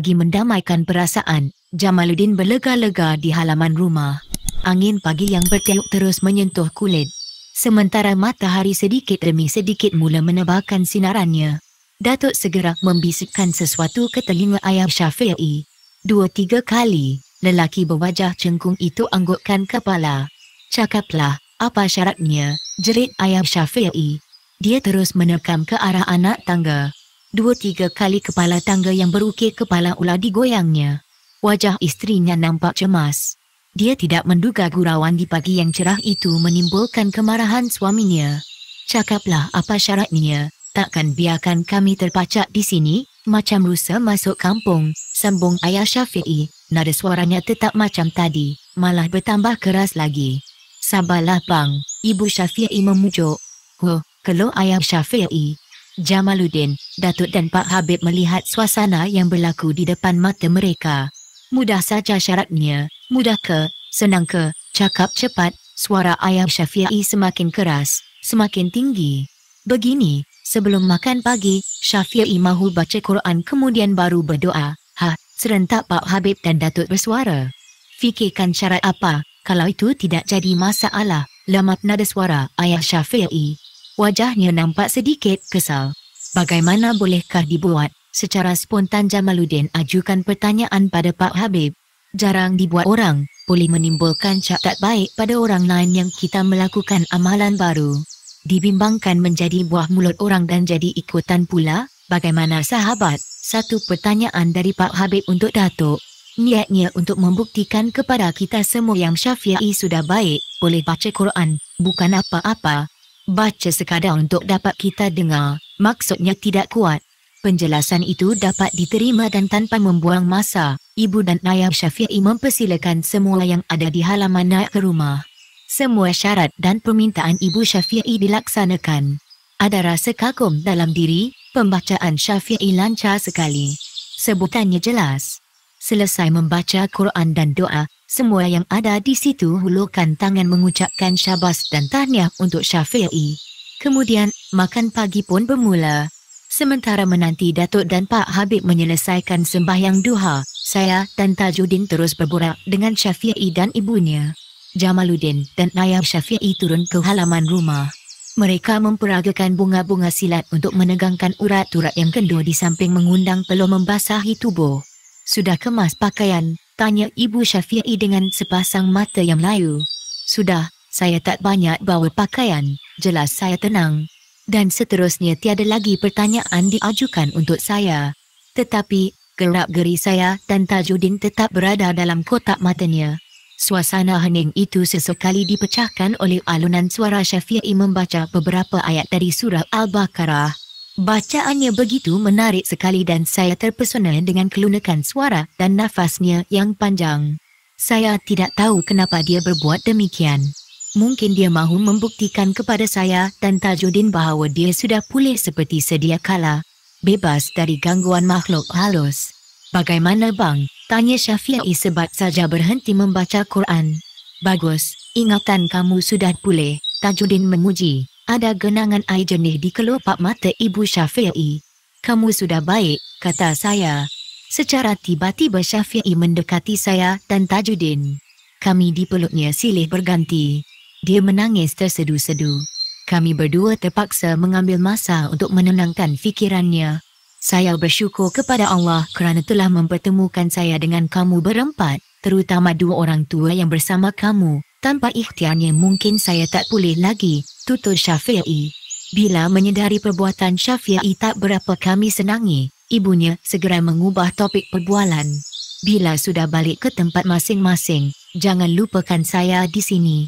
bagi mendamaikan perasaan, Jamaluddin berlega-lega di halaman rumah. Angin pagi yang bertiup terus menyentuh kulit. Sementara matahari sedikit demi sedikit mula menebarkan sinarannya. Datuk segera membisikkan sesuatu ke telinga ayah Syafi'i. 2-3 kali, lelaki berwajah cengkung itu anggukkan kepala. "Cakaplah, apa syaratnya?" jerit ayah Syafi'i. Dia terus menerkam ke arah anak tangga. 2-3 kali kepala tangga yang berukir kepala ular digoyangnya. Wajah isterinya nampak cemas. Dia tidak menduga gurauan di pagi yang cerah itu menimbulkan kemarahan suaminya. "Cakaplah apa syaratnya? Takkan biarkan kami terpacak di sini, macam rusa masuk kampung," sambung ayah Syafi'i. Nada suaranya tetap macam tadi, malah bertambah keras lagi. "Sabarlah bang," Ibu Syafi'i memujuk. Kalau ayah Syafi'i, Jamaluddin, Datuk dan Pak Habib melihat suasana yang berlaku di depan mata mereka. "Mudah saja syaratnya, mudah ke, senang ke, cakap cepat." Suara ayah Syafi'i semakin keras, semakin tinggi. "Begini, sebelum makan pagi, Syafi'i mahu baca Quran kemudian baru berdoa." Serentak Pak Habib dan Datuk bersuara. "Fikirkan syarat apa, kalau itu tidak jadi masalah," lemap nada suara ayah Syafi'i. Wajahnya nampak sedikit kesal. "Bagaimana bolehkah dibuat?" Secara spontan Jamaluddin ajukan pertanyaan pada Pak Habib. "Jarang dibuat orang, boleh menimbulkan cap tak baik pada orang lain yang kita melakukan amalan baru. Dibimbangkan menjadi buah mulut orang dan jadi ikutan pula, bagaimana sahabat?" Satu pertanyaan dari Pak Habib untuk Datuk. "Niatnya untuk membuktikan kepada kita semua yang Syafi'i sudah baik, boleh baca Quran, bukan apa-apa. Baca sekadar untuk dapat kita dengar, maksudnya tidak kuat." Penjelasan itu dapat diterima dan tanpa membuang masa, ibu dan ayah Syafi'i mempersilakan semua yang ada di halaman naik ke rumah. Semua syarat dan permintaan ibu Syafi'i dilaksanakan. Ada rasa kagum dalam diri, pembacaan Syafi'i lancar sekali. Sebutannya jelas. Selesai membaca Quran dan doa, semua yang ada di situ hulurkan tangan mengucapkan syabas dan tahniah untuk Syafi'i. Kemudian, makan pagi pun bermula. Sementara menanti Datuk dan Pak Habib menyelesaikan sembahyang duha, saya dan Tajuddin terus berborak dengan Syafi'i dan ibunya. Jamaluddin dan ayah Syafi'i turun ke halaman rumah. Mereka memperagakan bunga-bunga silat untuk menegangkan urat-urat yang kendur di samping mengundang peluh membasahi tubuh. "Sudah kemas pakaian?" tanya Ibu Syafi'i dengan sepasang mata yang layu. "Sudah, saya tak banyak bawa pakaian," jelas saya tenang. Dan seterusnya tiada lagi pertanyaan diajukan untuk saya. Tetapi, gerak-geri saya dan Tajuddin tetap berada dalam kotak matanya. Suasana hening itu sesekali dipecahkan oleh alunan suara Syafi'i membaca beberapa ayat dari surah Al-Baqarah. Bacaannya begitu menarik sekali dan saya terpesona dengan kelunakan suara dan nafasnya yang panjang. Saya tidak tahu kenapa dia berbuat demikian. Mungkin dia mahu membuktikan kepada saya dan Tajuddin bahawa dia sudah pulih seperti sedia kala, bebas dari gangguan makhluk halus. "Bagaimana bang?" tanya Syafi'i sebat saja berhenti membaca Quran. "Bagus, ingatan kamu sudah pulih," Tajuddin memuji. Ada genangan air jernih di kelopak mata Ibu Syafi'i. "Kamu sudah baik," kata saya. Secara tiba-tiba Syafi'i mendekati saya dan Tajuddin. Kami dipeluknya silih berganti. Dia menangis tersedu-sedu. Kami berdua terpaksa mengambil masa untuk menenangkan fikirannya. "Saya bersyukur kepada Allah kerana telah mempertemukan saya dengan kamu berempat, terutama dua orang tua yang bersama kamu. Tanpa ikhtiarnya mungkin saya tak pulih lagi," tutur Syafi'i. Bila menyedari perbuatan Syafi'i tak berapa kami senangi, ibunya segera mengubah topik perbualan. "Bila sudah balik ke tempat masing-masing, jangan lupakan saya di sini.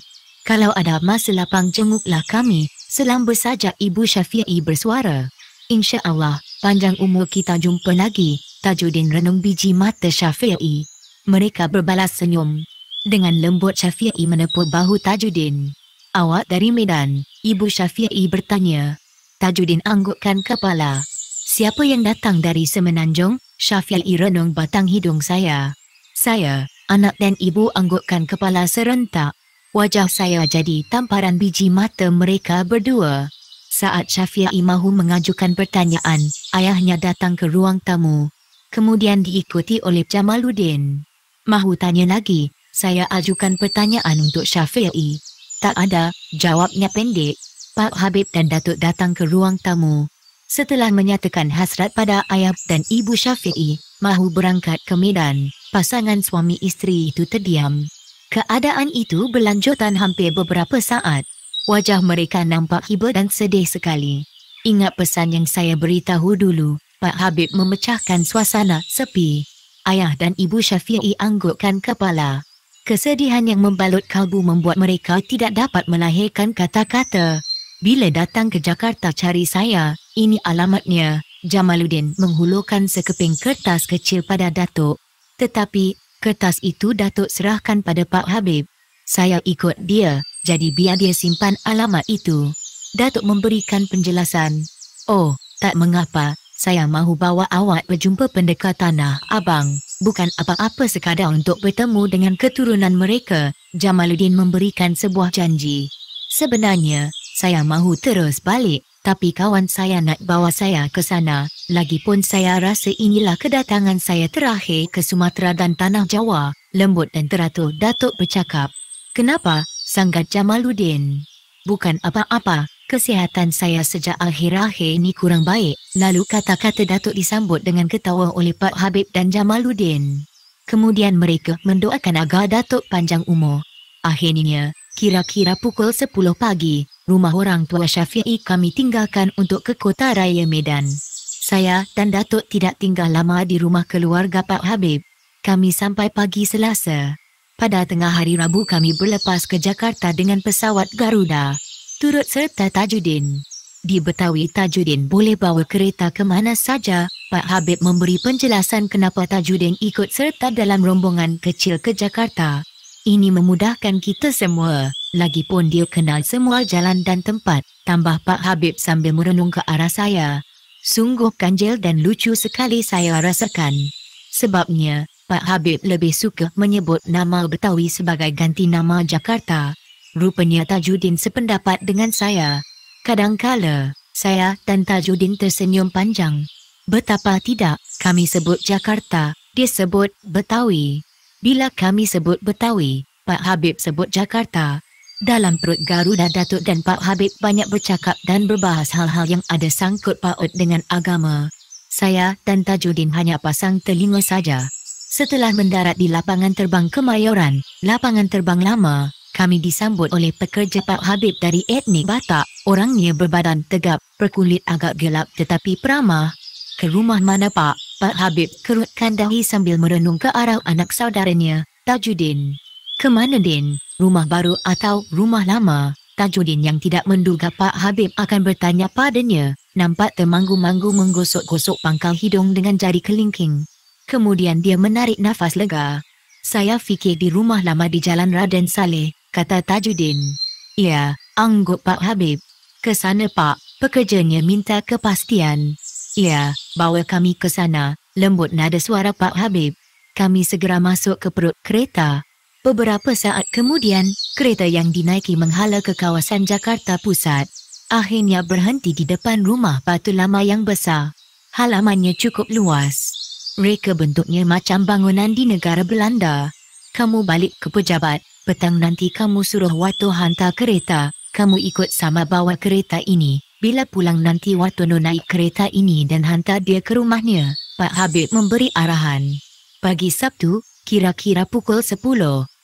Kalau ada masa lapang jenguklah kami," selamba saja Ibu Syafi'i bersuara. "InsyaAllah, panjang umur kita jumpa lagi." Tajuddin renung biji mata Syafi'i. Mereka berbalas senyum. Dengan lembut Syafi'i menepuk bahu Tajuddin. "Awak dari Medan?" Ibu Syafi'i bertanya. Tajuddin anggukkan kepala. "Siapa yang datang dari Semenanjung?" Syafi'i renung batang hidung saya. "Saya." Anak dan ibu anggukkan kepala serentak. Wajah saya jadi tamparan biji mata mereka berdua. Saat Syafi'i mahu mengajukan pertanyaan, ayahnya datang ke ruang tamu. kemudian diikuti oleh Jamaluddin. Mahu tanya lagi, saya ajukan pertanyaan untuk Syafi'i. Tak ada, jawabnya pendek. Pak Habib dan Datuk datang ke ruang tamu. Setelah menyatakan hasrat pada ayah dan ibu Syafi'i, mahu berangkat ke Medan, pasangan suami isteri itu terdiam. Keadaan itu berlanjutan hampir beberapa saat. Wajah mereka nampak hibur dan sedih sekali. Ingat pesan yang saya beritahu dulu, Pak Habib memecahkan suasana sepi. Ayah dan ibu Syafi'i anggukkan kepala. Kesedihan yang membalut kalbu membuat mereka tidak dapat melahirkan kata-kata. Bila datang ke Jakarta cari saya, ini alamatnya. Jamaluddin menghulurkan sekeping kertas kecil pada Datuk. Tetapi, kertas itu Datuk serahkan pada Pak Habib. Saya ikut dia, jadi biar dia simpan alamat itu. Datuk memberikan penjelasan. Oh, tak mengapa. Saya mahu bawa awak berjumpa pendekar Tanah Abang. Bukan apa-apa sekadar untuk bertemu dengan keturunan mereka. Jamaluddin memberikan sebuah janji. Sebenarnya, saya mahu terus balik. Tapi kawan saya nak bawa saya ke sana. Lagipun saya rasa inilah kedatangan saya terakhir ke Sumatera dan Tanah Jawa. Lembut dan teratur Datuk bercakap. Kenapa? Sanggat Jamaluddin. Bukan apa-apa. Kesihatan saya sejak akhir-akhir ini kurang baik. Lalu kata-kata Datuk disambut dengan ketawa oleh Pak Habib dan Jamaluddin. Kemudian mereka mendoakan agar Datuk panjang umur. Akhirnya, kira-kira pukul 10 pagi, rumah orang tua Syafi'i kami tinggalkan untuk ke Kota Raya Medan. Saya dan Datuk tidak tinggal lama di rumah keluarga Pak Habib. Kami sampai pagi Selasa. Pada tengah hari Rabu kami berlepas ke Jakarta dengan pesawat Garuda. Turut serta Tajuddin. Di Betawi Tajuddin boleh bawa kereta ke mana saja. Pak Habib memberi penjelasan kenapa Tajuddin ikut serta dalam rombongan kecil ke Jakarta. Ini memudahkan kita semua. Lagipun dia kenal semua jalan dan tempat. Tambah Pak Habib sambil merenung ke arah saya. Sungguh ganjil dan lucu sekali saya rasakan. Sebabnya, Pak Habib lebih suka menyebut nama Betawi sebagai ganti nama Jakarta. Rupanya Tajuddin sependapat dengan saya. Kadangkala, saya dan Tajuddin tersenyum panjang. Betapa tidak, kami sebut Jakarta, dia sebut Betawi. Bila kami sebut Betawi, Pak Habib sebut Jakarta. Dalam perut Garuda Datuk dan Pak Habib banyak bercakap dan berbahas hal-hal yang ada sangkut paut dengan agama. Saya dan Tajuddin hanya pasang telinga saja. Setelah mendarat di lapangan terbang Kemayoran, lapangan terbang lama, kami disambut oleh pekerja Pak Habib dari etnik Batak. Orangnya berbadan tegap, berkulit agak gelap tetapi peramah. Ke rumah mana Pak? Pak Habib kerutkan dahi sambil merenung ke arah anak saudaranya, Tajuddin. Kemana Din? Rumah baru atau rumah lama? Tajuddin yang tidak menduga Pak Habib akan bertanya padanya, nampak termanggu-manggu menggosok-gosok pangkal hidung dengan jari kelingking. Kemudian dia menarik nafas lega. Saya fikir di rumah lama di Jalan Raden Saleh, kata Tajuddin. Ya, angguk Pak Habib. Ke sana Pak, pekerjanya minta kepastian. Ya, bawa kami ke sana, lembut nada suara Pak Habib. Kami segera masuk ke perut kereta. Beberapa saat kemudian, kereta yang dinaiki menghala ke kawasan Jakarta Pusat. Akhirnya berhenti di depan rumah batu lama yang besar. Halamannya cukup luas. Reka bentuknya macam bangunan di negara Belanda. Kamu balik ke pejabat, petang nanti kamu suruh Watu hantar kereta. Kamu ikut sama bawa kereta ini. Bila pulang nanti Watu naik kereta ini dan hantar dia ke rumahnya. Pak Habib memberi arahan. Pagi Sabtu, kira-kira pukul 10.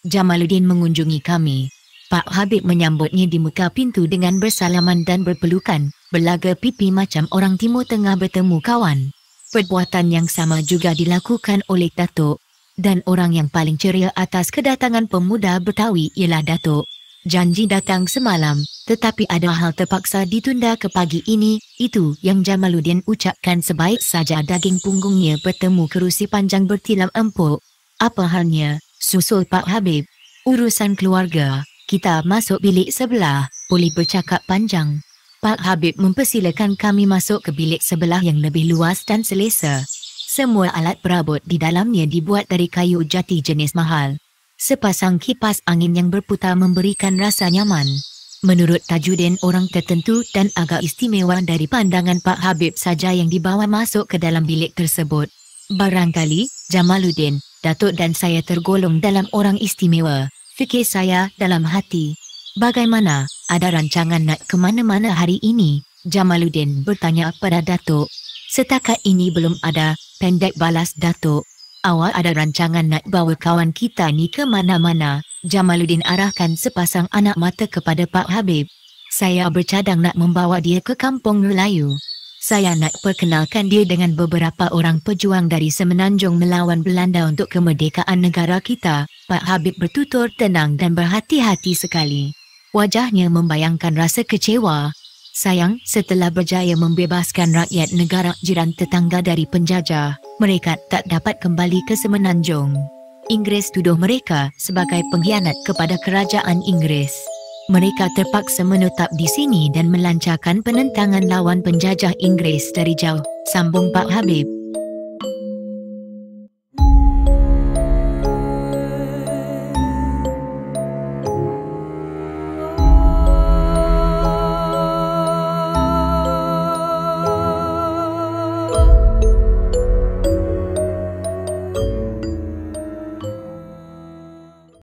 Jamaluddin mengunjungi kami. Pak Habib menyambutnya di muka pintu dengan bersalaman dan berpelukan, berlaga pipi macam orang Timur Tengah bertemu kawan. Perbuatan yang sama juga dilakukan oleh Datuk. Dan orang yang paling ceria atas kedatangan pemuda Betawi ialah Datuk. Janji datang semalam, tetapi ada hal terpaksa ditunda ke pagi ini. Itu yang Jamaluddin ucapkan sebaik saja daging punggungnya bertemu kerusi panjang bertilam empuk. Apa halnya? Susul Pak Habib. Urusan keluarga. Kita masuk bilik sebelah. Boleh bercakap panjang. Pak Habib mempersilakan kami masuk ke bilik sebelah yang lebih luas dan selesa. Semua alat perabot di dalamnya dibuat dari kayu jati jenis mahal. Sepasang kipas angin yang berputar memberikan rasa nyaman. Menurut Tajuddin, orang tertentu dan agak istimewa dari pandangan Pak Habib saja yang dibawa masuk ke dalam bilik tersebut. Barangkali, Jamaluddin, Datuk dan saya tergolong dalam orang istimewa, fikir saya dalam hati. Bagaimana, ada rancangan nak ke mana-mana hari ini? Jamaluddin bertanya pada Datuk. Setakat ini belum ada, pendek balas Datuk. Awak ada rancangan nak bawa kawan kita ni ke mana-mana? Jamaluddin arahkan sepasang anak mata kepada Pak Habib. Saya bercadang nak membawa dia ke kampung Melayu. Saya nak perkenalkan dia dengan beberapa orang pejuang dari Semenanjung melawan Belanda untuk kemerdekaan negara kita. Pak Habib bertutur tenang dan berhati-hati sekali. Wajahnya membayangkan rasa kecewa. Sayang, setelah berjaya membebaskan rakyat negara jiran tetangga dari penjajah, mereka tak dapat kembali ke Semenanjung. Inggris tuduh mereka sebagai pengkhianat kepada kerajaan Inggris. Mereka terpaksa menetap di sini dan melancarkan penentangan lawan penjajah Inggris dari jauh, sambung Pak Habib.